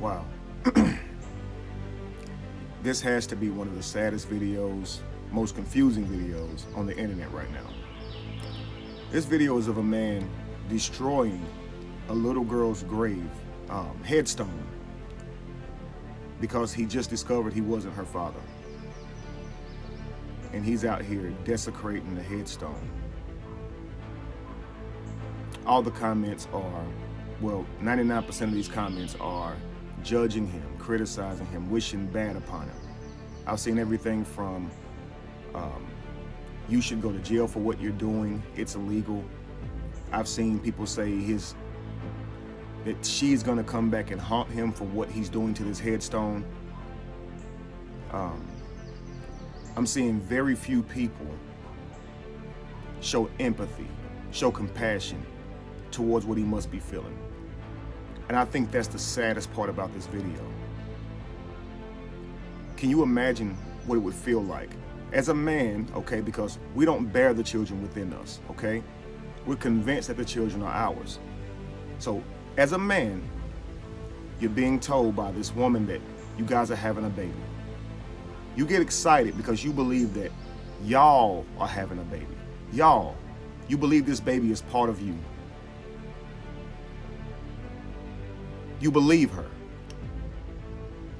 Wow. This has to be one of the saddest videos, most confusing videos on the internet right now. This video is of a man destroying a little girl's grave, headstone, because he just discovered he wasn't her father. And he's out here desecrating the headstone. All the comments are, well, 99% of these comments are judging him, criticizing him, wishing bad upon him. I've seen everything from, you should go to jail for what you're doing, it's illegal. I've seen people say that she's gonna come back and haunt him for what he's doing to this headstone. I'm seeing very few people show empathy, show compassion towards what he must be feeling. And I think that's the saddest part about this video. Can you imagine what it would feel like as a man, okay, because we don't bear the children within us, okay? We're convinced that the children are ours. So as a man, you're being told by this woman that you guys are having a baby. You get excited because you believe that y'all are having a baby. Y'all, you believe this baby is part of you. You believe her.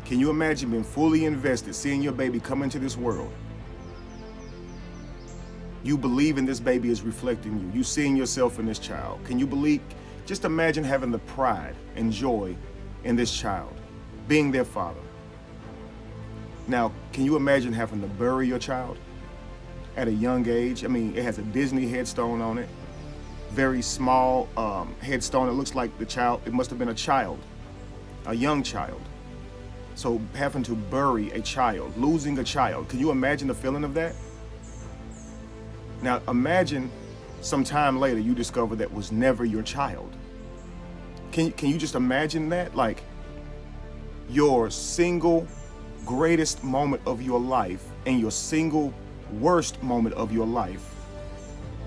Can you imagine being fully invested, seeing your baby come into this world? You believe in this baby is reflecting you. You seeing yourself in this child. Can you believe? Just imagine having the pride and joy in this child, being their father. Now, can you imagine having to bury your child at a young age? I mean, it has a Disney headstone on it. Very small headstone. It looks like the child, it must have been a child, a young child. So having to bury a child, losing a child. Can you imagine the feeling of that? Now imagine some time later you discover that was never your child. Can you just imagine that? Like your single greatest moment of your life and your single worst moment of your life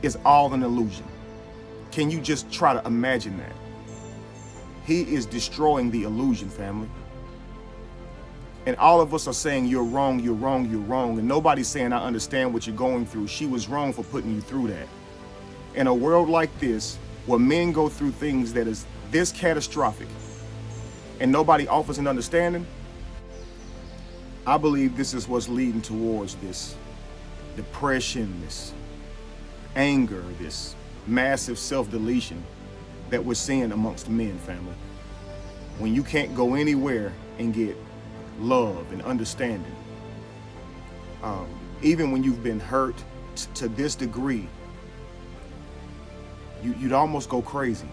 is all an illusion. Can you just try to imagine that? He is destroying the illusion, family. And all of us are saying, you're wrong, you're wrong, you're wrong. And nobody's saying, I understand what you're going through. She was wrong for putting you through that. In a world like this, where men go through things that is this catastrophic and nobody offers an understanding, I believe this is what's leading towards this depression, this anger, this massive self-deletion that we're seeing amongst men, family. When you can't go anywhere and get love and understanding, even when you've been hurt to this degree, you'd almost go crazy.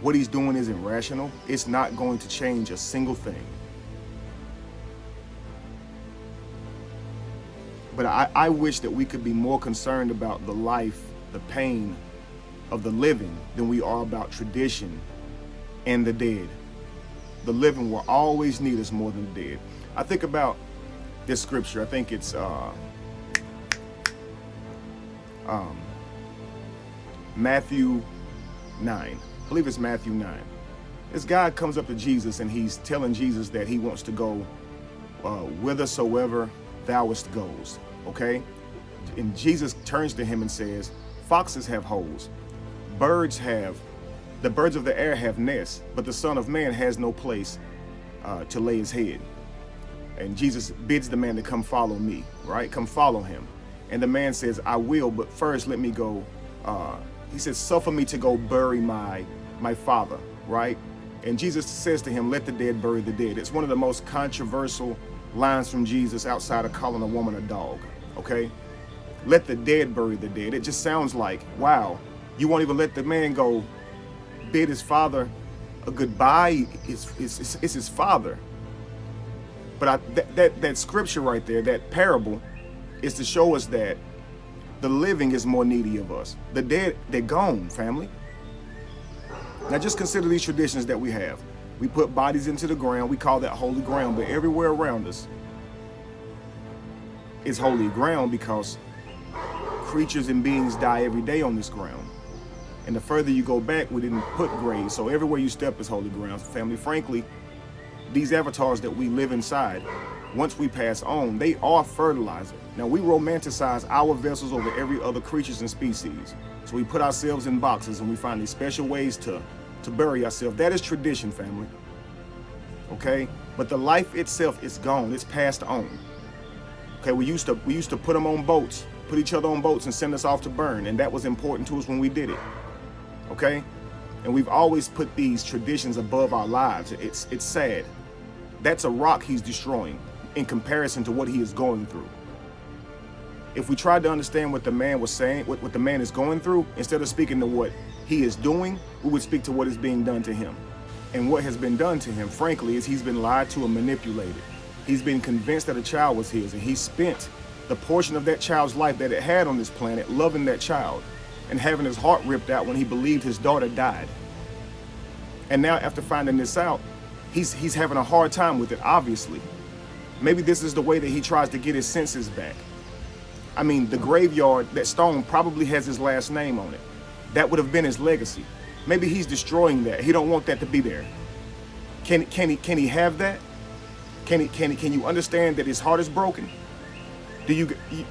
What he's doing isn't rational. It's not going to change a single thing. But I wish that we could be more concerned about the life, the pain of the living than we are about tradition and the dead. The living will always need us more than the dead. I think about this scripture. I think it's Matthew 9. I believe it's Matthew 9. This guy comes up to Jesus and he's telling Jesus that he wants to go whithersoever thouest goes, okay? And Jesus turns to him and says, foxes have holes, the birds of the air have nests, but the Son of Man has no place to lay his head. And Jesus bids the man to come follow me, right? Come follow him. And the man says, I will, but first let me go. He says, suffer me to go bury my father, right? And Jesus says to him, let the dead bury the dead. It's one of the most controversial lines from Jesus outside of calling a woman a dog, okay? Let the dead bury the dead. It just sounds like, wow, you won't even let the man go bid his father a goodbye. It's his father. But that scripture right there, that parable, is to show us that the living is more needy of us. The dead, they're gone, family. Now just consider these traditions that we have. We put bodies into the ground. We call that holy ground, but everywhere around us is holy ground because creatures and beings die every day on this ground. And the further you go back, we didn't put graves. So everywhere you step is holy ground. Family, frankly, these avatars that we live inside, once we pass on, they are fertilizer. Now, we romanticize our vessels over every other creatures and species. So we put ourselves in boxes and we find these special ways to bury ourselves. That is tradition, family. Okay? But the life itself is gone. It's passed on. Okay, we used to put them on boats, put each other on boats and send us off to burn. And that was important to us when we did it. Okay? And we've always put these traditions above our lives. It's sad. That's a rock he's destroying in comparison to what he is going through. If we tried to understand what the man was saying, what the man is going through, instead of speaking to what he is doing, we would speak to what is being done to him. And what has been done to him, frankly, is he's been lied to and manipulated. He's been convinced that a child was his, and he spent the portion of that child's life that it had on this planet loving that child and having his heart ripped out when he believed his daughter died. And now, after finding this out, he's having a hard time with it, obviously. Maybe this is the way that he tries to get his senses back. I mean, the graveyard, that stone probably has his last name on it. That would have been his legacy. Maybe he's destroying that. He don't want that to be there. Can he have that? Can you understand that his heart is broken?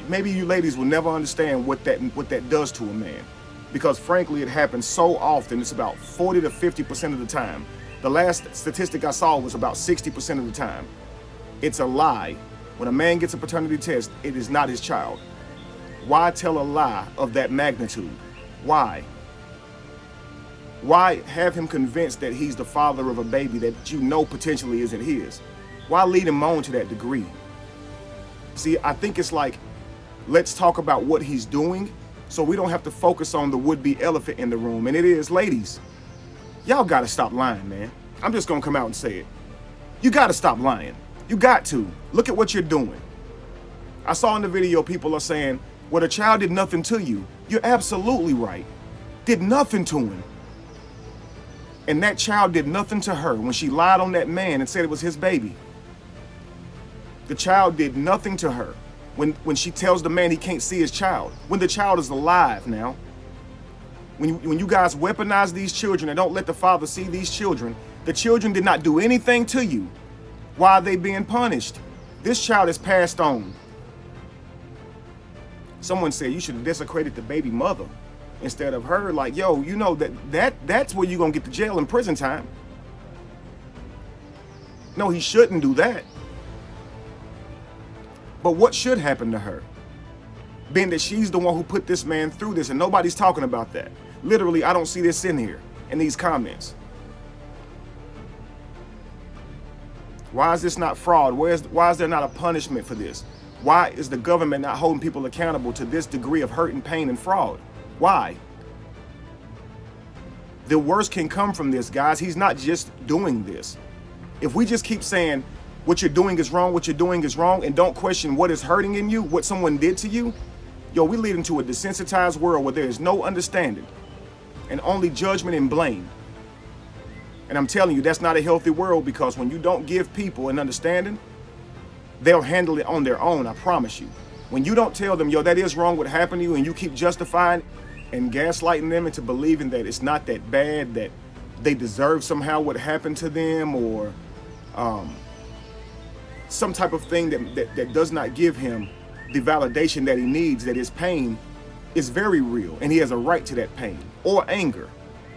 Maybe you ladies will never understand what that does to a man, because frankly, it happens so often. It's about 40 to 50% of the time. The last statistic I saw was about 60% of the time. It's a lie. When a man gets a paternity test, it is not his child. Why tell a lie of that magnitude? Why? Why have him convinced that he's the father of a baby that you know potentially isn't his? Why lead him on to that degree? See, I think it's like, let's talk about what he's doing so we don't have to focus on the would-be elephant in the room. And it is, ladies, y'all gotta stop lying, man. I'm just gonna come out and say it. You gotta stop lying. You got to. Look at what you're doing. I saw in the video people are saying, well, the child did nothing to you. You're absolutely right. Did nothing to him. And that child did nothing to her when she lied on that man and said it was his baby. The child did nothing to her when she tells the man he can't see his child, when the child is alive now. When you guys weaponize these children and don't let the father see these children, the children did not do anything to you. Why are they being punished? This child is passed on. Someone said you should have desecrated the baby mother instead of her. Like, yo, you know that's where you're gonna get to jail and prison time. No, he shouldn't do that. But what should happen to her? Being that she's the one who put this man through this, and nobody's talking about that. Literally, I don't see this in here, in these comments. Why is this not fraud? Why is there not a punishment for this? Why is the government not holding people accountable to this degree of hurt and pain and fraud? Why? The worst can come from this, guys. He's not just doing this. If we just keep saying what you're doing is wrong, what you're doing is wrong, and don't question what is hurting in you, what someone did to you, yo, we lead into a desensitized world where there is no understanding and only judgment and blame. And I'm telling you, that's not a healthy world, because when you don't give people an understanding, they'll handle it on their own, I promise you. When you don't tell them, yo, that is wrong what happened to you, and you keep justifying and gaslighting them into believing that it's not that bad, that they deserve somehow what happened to them, or some type of thing that does not give him the validation that he needs, that his pain is very real and he has a right to that pain or anger.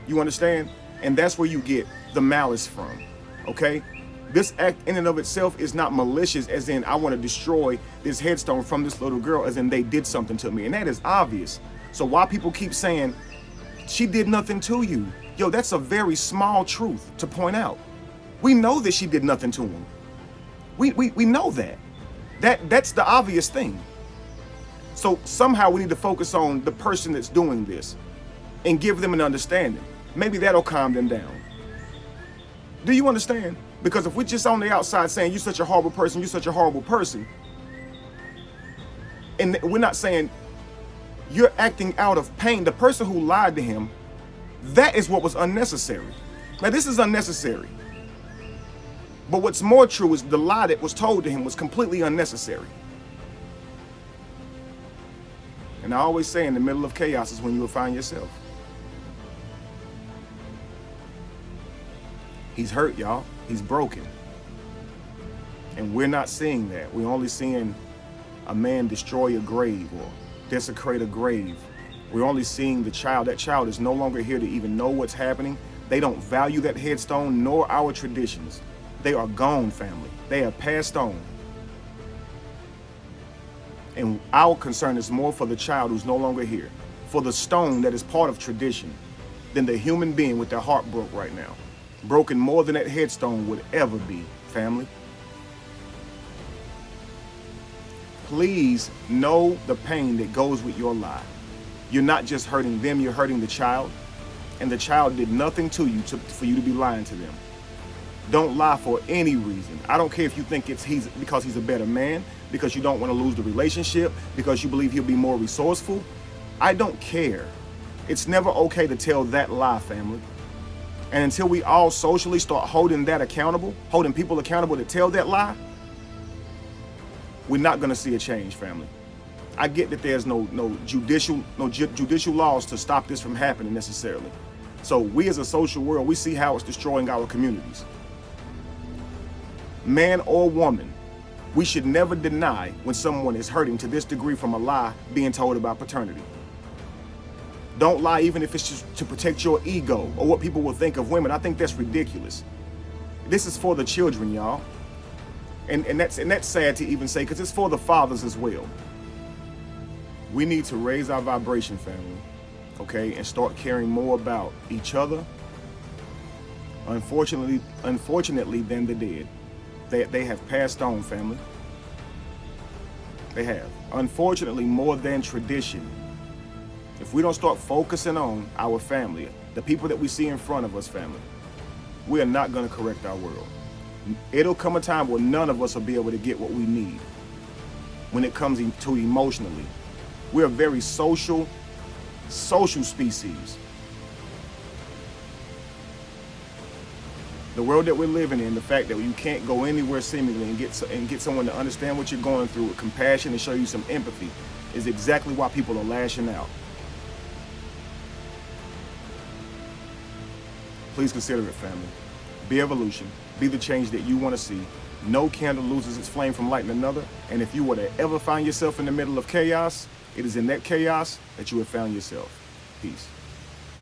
You understand? And that's where you get the malice from, okay? This act in and of itself is not malicious, as in I want to destroy this headstone from this little girl, as in they did something to me. And that is obvious. So why people keep saying she did nothing to you? Yo, that's a very small truth to point out. We know that she did nothing to him. We know that. That's the obvious thing. So somehow we need to focus on the person that's doing this and give them an understanding. Maybe that'll calm them down. Do you understand? Because if we're just on the outside saying you're such a horrible person, you're such a horrible person, and we're not saying you're acting out of pain, the person who lied to him, that is what was unnecessary. Now this is unnecessary. But what's more true is the lie that was told to him was completely unnecessary. And I always say in the middle of chaos is when you will find yourself. He's hurt, y'all. He's broken. And we're not seeing that. We're only seeing a man destroy a grave or desecrate a grave. We're only seeing the child. That child is no longer here to even know what's happening. They don't value that headstone nor our traditions. They are gone, family. They have passed on. And our concern is more for the child who's no longer here, for the stone that is part of tradition, than the human being with their heart broke right now. Broken more than that headstone would ever be, family. Please know the pain that goes with your lie. You're not just hurting them, you're hurting the child. And the child did nothing to you for you to be lying to them. Don't lie for any reason. I don't care if you think he's because he's a better man, because you don't want to lose the relationship, because you believe he'll be more resourceful. I don't care. It's never okay to tell that lie, family. And until we all socially start holding that accountable, holding people accountable to tell that lie, we're not going to see a change, family. I get that there's no judicial laws to stop this from happening necessarily. So we as a social world, we see how it's destroying our communities. Man or woman, we should never deny when someone is hurting to this degree from a lie being told about paternity. Don't lie even if it's just to protect your ego or what people will think of women. I think that's ridiculous. This is for the children, y'all. And that's sad to even say, because it's for the fathers as well. We need to raise our vibration, family, okay, and start caring more about each other, unfortunately than the dead. They have passed on, family. They have. Unfortunately, more than tradition. If we don't start focusing on our family, the people that we see in front of us, family, we are not going to correct our world. It'll come a time where none of us will be able to get what we need when it comes to emotionally. We're a very social species. The world that we're living in, the fact that you can't go anywhere seemingly and get someone to understand what you're going through with compassion and show you some empathy is exactly why people are lashing out. Please consider it, family. Be evolution. Be the change that you want to see. No candle loses its flame from lighting another. And if you were to ever find yourself in the middle of chaos, it is in that chaos that you have found yourself. Peace.